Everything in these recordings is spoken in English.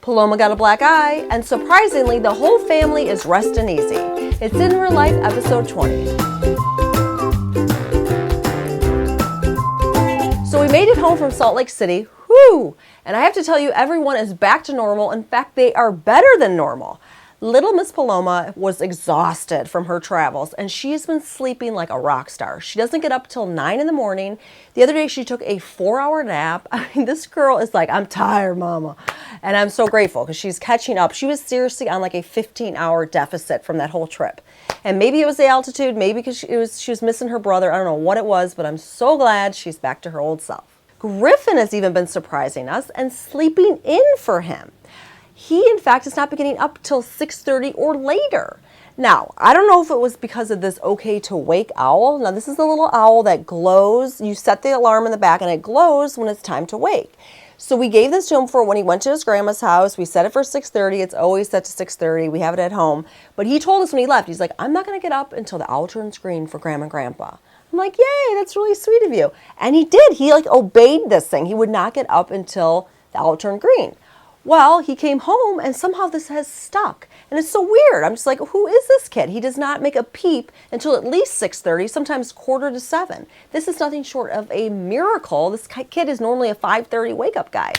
Paloma got a black eye, and surprisingly, the whole family is resting easy. It's In Real Life, episode 20. So we made it home from Salt Lake City, whoo! And I have to tell you, everyone is back to normal. In fact, they are better than normal. Little Miss Paloma was exhausted from her travels, and she's been sleeping like a rock star. She doesn't get up till 9 in the morning. The other day, she took a 4-hour nap. I mean, this girl is like, I'm tired, mama. And I'm so grateful because she's catching up. She was seriously on like a 15-hour deficit from that whole trip. And maybe it was the altitude, maybe because she was missing her brother. I don't know what it was, but I'm so glad she's back to her old self. Griffin has even been surprising us and sleeping in for him. He, in fact, has not been getting up till 6:30 or later. Now, I don't know if it was because of this okay to wake owl. Now, this is a little owl that glows. You set the alarm in the back and it glows when it's time to wake. So we gave this to him for when he went to his grandma's house. We set it for 6:30. It's always set to 6:30. We have it at home. But he told us when he left, he's like, I'm not going to get up until the owl turns green for Grandma and Grandpa. I'm like, yay, that's really sweet of you. And he did. He obeyed this thing. He would not get up until the owl turned green. Well, he came home and somehow this has stuck. And it's so weird. I'm just like, who is this kid? He does not make a peep until at least 6:30, sometimes 6:45. This is nothing short of a miracle. This kid is normally a 5:30 wake-up guy.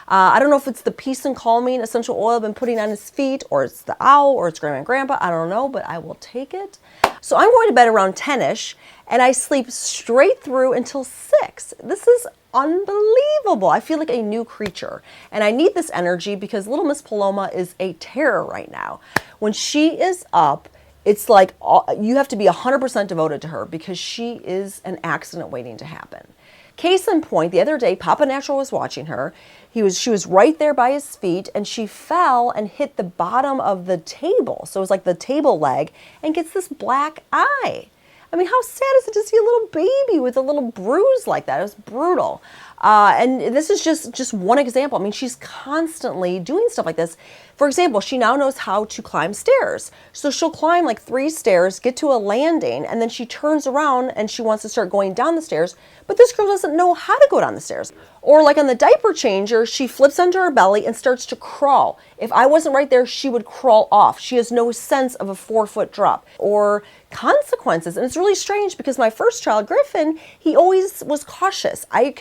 I don't know if it's the peace and calming essential oil I've been putting on his feet, or it's the owl, or it's Grandma and Grandpa. I don't know, but I will take it. So I'm going to bed around 10-ish, and I sleep straight through until 6. This is unbelievable. I feel like a new creature, and I need this energy because little Miss Paloma is a terror right now. When she is up, it's like you have to be 100% devoted to her because she is an accident waiting to happen. Case in point, the other day, Papa Natural was watching her. She was right there by his feet, and she fell and hit the bottom of the table. So it was like the table leg, and gets this black eye. I mean, how sad is it to see a little baby with a little bruise like that? It was brutal. And this is just one example. I mean, she's constantly doing stuff like this. For example, she now knows how to climb stairs. So she'll climb like 3 stairs, get to a landing, and then she turns around and she wants to start going down the stairs. But this girl doesn't know how to go down the stairs. Or like on the diaper changer, she flips under her belly and starts to crawl. If I wasn't right there, she would crawl off. She has no sense of a 4-foot drop or consequences. And it's really strange because my first child, Griffin, he always was cautious. I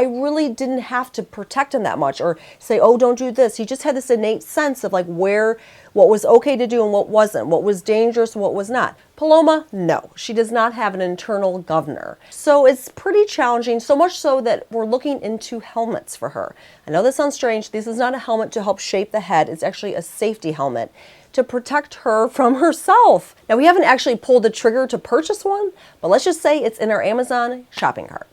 really didn't have to protect him that much or say, oh, don't do this. He just had this innate sense of like what was okay to do and what wasn't, what was dangerous and what was not. Paloma, no, she does not have an internal governor. So it's pretty challenging, so much so that we're looking into helmets for her. I know this sounds strange. This is not a helmet to help shape the head. It's actually a safety helmet to protect her from herself. Now, we haven't actually pulled the trigger to purchase one, but let's just say it's in our Amazon shopping cart.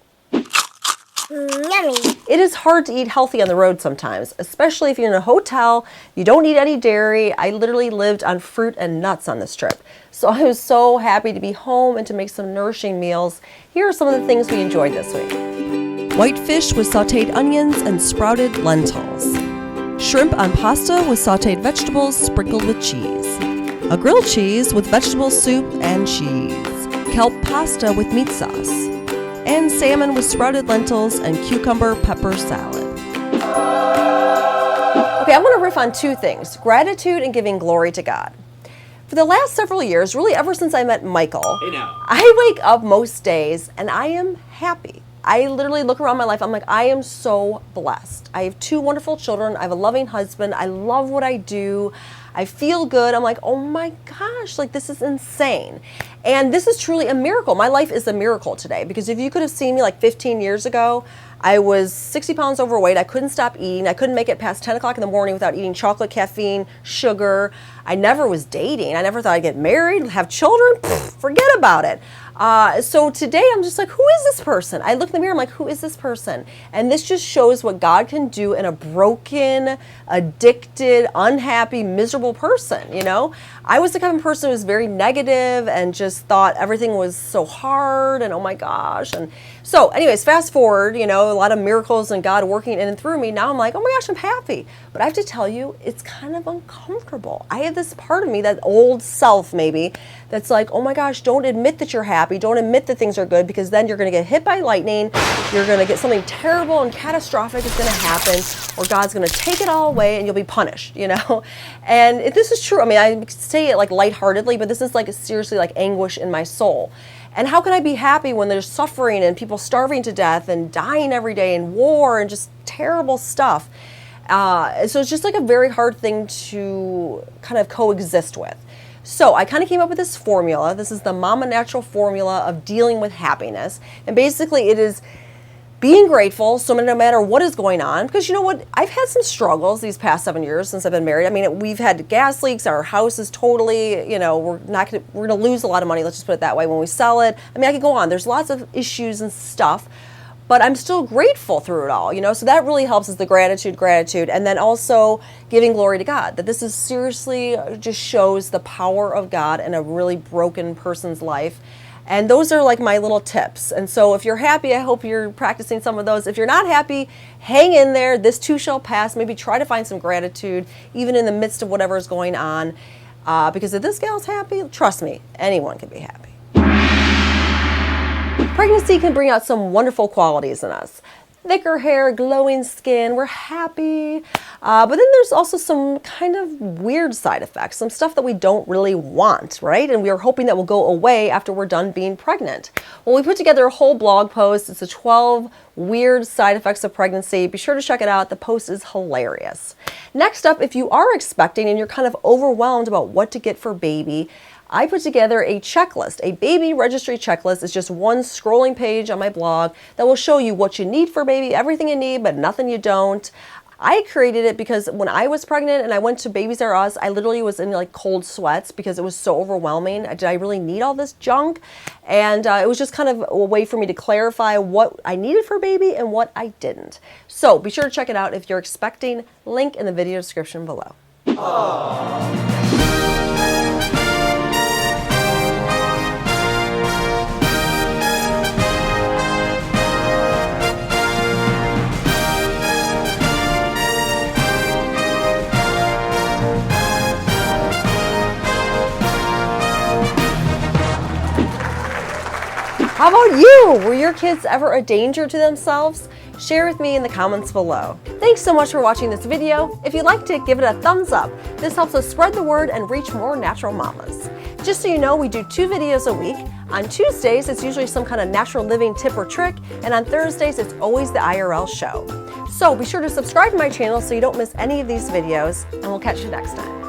Yummy. It is hard to eat healthy on the road sometimes, especially if you're in a hotel, you don't eat any dairy. I literally lived on fruit and nuts on this trip. So I was so happy to be home and to make some nourishing meals. Here are some of the things we enjoyed this week. White fish with sauteed onions and sprouted lentils. Shrimp on pasta with sauteed vegetables sprinkled with cheese. A grilled cheese with vegetable soup and cheese. Kelp pasta with meat sauce. And salmon with sprouted lentils and cucumber pepper salad. Okay, I want to riff on 2 things, gratitude and giving glory to God. For the last several years, really ever since I met Michael, I wake up most days and I am happy. I literally look around my life, I'm like, I am so blessed. I have 2 wonderful children, I have a loving husband, I love what I do, I feel good. I'm like, oh my gosh, like this is insane. And this is truly a miracle. My life is a miracle today because if you could have seen me like 15 years ago, I was 60 pounds overweight. I couldn't stop eating. I couldn't make it past 10 o'clock in the morning without eating chocolate, caffeine, sugar. I never was dating. I never thought I'd get married, have children. Forget about it. So today I'm just like, who is this person? I look in the mirror, I'm like, who is this person? And this just shows what God can do in a broken, addicted, unhappy, miserable person, you know? I was the kind of person who was very negative and just thought everything was so hard and oh my gosh. And so anyways, fast forward, you know, a lot of miracles and God working in and through me. Now I'm like, oh my gosh, I'm happy. But I have to tell you, it's kind of uncomfortable. I have this part of me, that old self maybe, that's like, oh my gosh, don't admit that you're happy. happy. Don't admit that things are good, because then you're going to get hit by lightning. You're going to get something terrible and catastrophic is going to happen, or God's going to take it all away and you'll be punished, you know? And if this is true, I mean, I say it like lightheartedly, but this is like seriously like anguish in my soul. And how can I be happy when there's suffering and people starving to death and dying every day and war and just terrible stuff? So it's just like a very hard thing to kind of coexist with. So I kind of came up with this formula. This is the Mama Natural formula of dealing with happiness. And basically it is being grateful, so no matter what is going on, because you know what, I've had some struggles these past 7 years since I've been married. I mean, we've had gas leaks, our house is totally, you know, we're gonna lose a lot of money, let's just put it that way, when we sell it. I mean, I could go on, there's lots of issues and stuff, but I'm still grateful through it all, you know, so that really helps, is the gratitude, and then also giving glory to God, that this is seriously just shows the power of God in a really broken person's life. And those are like my little tips. And so if you're happy, I hope you're practicing some of those. If you're not happy, hang in there. This too shall pass. Maybe try to find some gratitude, even in the midst of whatever is going on. Because if this gal's happy, trust me, anyone can be happy. Pregnancy can bring out some wonderful qualities in us. Thicker hair, glowing skin, we're happy. But then there's also some kind of weird side effects, some stuff that we don't really want, right? And we are hoping that will go away after we're done being pregnant. Well, we put together a whole blog post. It's the 12 weird side effects of pregnancy. Be sure to check it out. The post is hilarious. Next up, if you are expecting and you're kind of overwhelmed about what to get for baby, I put together a checklist, a baby registry checklist. It's just one scrolling page on my blog that will show you what you need for baby, everything you need, but nothing you don't. I created it because when I was pregnant and I went to Babies R Us, I literally was in like cold sweats because it was so overwhelming. Did I really need all this junk? And it was just kind of a way for me to clarify what I needed for baby and what I didn't. So be sure to check it out if you're expecting. Link in the video description below. Aww. How about you? Were your kids ever a danger to themselves? Share with me in the comments below. Thanks so much for watching this video. If you liked it, give it a thumbs up. This helps us spread the word and reach more natural mamas. Just so you know, we do 2 videos a week. On Tuesdays, it's usually some kind of natural living tip or trick, and on Thursdays, it's always the IRL show. So be sure to subscribe to my channel so you don't miss any of these videos, and we'll catch you next time.